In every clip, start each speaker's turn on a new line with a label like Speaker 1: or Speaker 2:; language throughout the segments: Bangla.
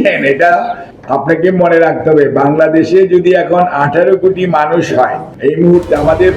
Speaker 1: শুনেন, এটা আপনাকে মনে রাখতে হবে, বাংলাদেশে যদি এখন 18 কোটি মানুষ হয় এই মুহূর্তে, আমাদের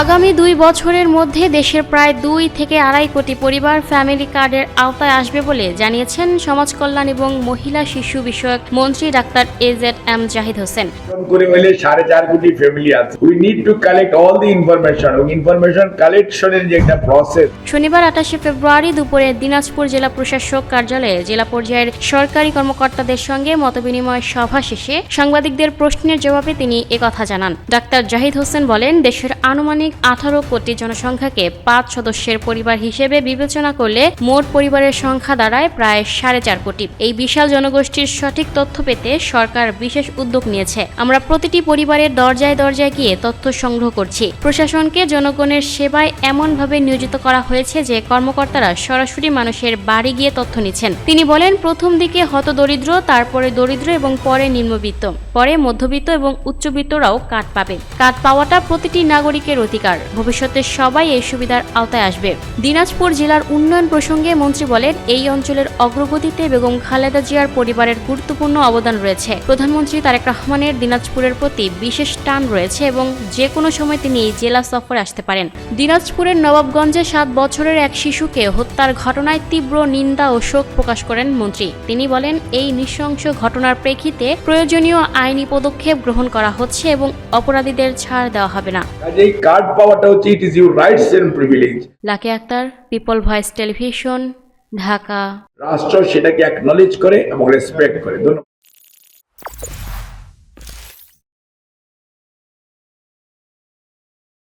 Speaker 2: আগামী 2 বছরের মধ্যে দেশের প্রায় 2 থেকে 2.5 কোটি পরিবার ফ্যামিলি কার্ডের আওতায় আসবে বলে জানিয়েছেন সমাজ কল্যাণ এবং মহিলা শিশু বিষয়ক মন্ত্রী ডাক্তার AZM জাহিদ হোসেন।
Speaker 1: করে হলে 4.5 কোটি ফ্যামিলি আছে। We need to collect all the information. Information কালেকশনের যে একটা প্রসেস।
Speaker 2: শনিবার 28 ফেব্রুয়ারি দুপুরে দিনাজপুর জেলা প্রশাসক কার্যালয়ে জেলা পর্যায়ের সরকারি কর্মকর্তাদের সঙ্গে মতবিনিময় সভা শেষে সাংবাদিকদের প্রশ্নের জবাবে তিনি একথা জানান। ডাক্তার জাহিদ হোসেন বলেন, দেশের আনুমানিক 18 কোটি জনসংখ্যাকে 5 সদস্যের পরিবার হিসেবে বিবেচনা করলে মোট পরিবারের সংখ্যা দাঁড়ায় প্রায় 4.5 কোটি। এই বিশাল জনগোষ্ঠীর সঠিক তথ্য পেতে সরকার বিশেষ উদ্যোগ নিয়েছে। আমরা প্রতিটি পরিবারের দরজায় দরজায় গিয়ে তথ্য সংগ্রহ করছি। প্রশাসনকে জনগণের সেবায় এমনভাবে নিয়োজিত করা হয়েছে যে কর্মকর্তারা সরাসরি মানুষের বাড়ি গিয়ে তথ্য নিচ্ছেন। তিনি বলেন, প্রথম দিকে হতদরিদ্র, তারপরে দরিদ্র এবং পরে নিম্নবিত্ত, পরে মধ্যবিত্ত এবং উচ্চবিত্তরাও কার্ড পাবে। কার্ড পাওয়াটা প্রতিটি নাগরিকের অধিকার। ভবিষ্যতে সবাই এই সুবিধার আওতায় আসবে। দিনাজপুর জেলার উন্নয়ন প্রসঙ্গে মন্ত্রী বলেন, এই অঞ্চলের অগ্রগতিতে বেগম খালেদা জিয়ার পরিবারের গুরুত্বপূর্ণ অবদান রয়েছে। প্রধানমন্ত্রী তারেক রহমানের দিনাজপুরের প্রতি বিশেষ টান রয়েছে এবং যে কোনো সময় তিনি এই জেলা সফরে আসতে পারেন। দিনাজপুরের নবাবগঞ্জে 7 বছরের এক শিশুকে হত্যার ঘটনায় তীব্র নিন্দা ও শোক প্রকাশ করেন মন্ত্রী। তিনি বলেন, এই নৃশংস ঘটনার প্রেক্ষিতে প্রয়োজনীয় আইনি পদক্ষেপ গ্রহণ করা হচ্ছে এবং অপরাধীদের ছাড় দেওয়া হবে না।
Speaker 1: এই কার্ড পাওয়াটা হচ্ছে it is your rights and privilege.
Speaker 2: Lucky Akter, people voice television, Dhaka.
Speaker 1: রাষ্ট্র সেটাকে অ্যাকনলেজ করে এবং রেসপেক্ট করে। ধন্যবাদ।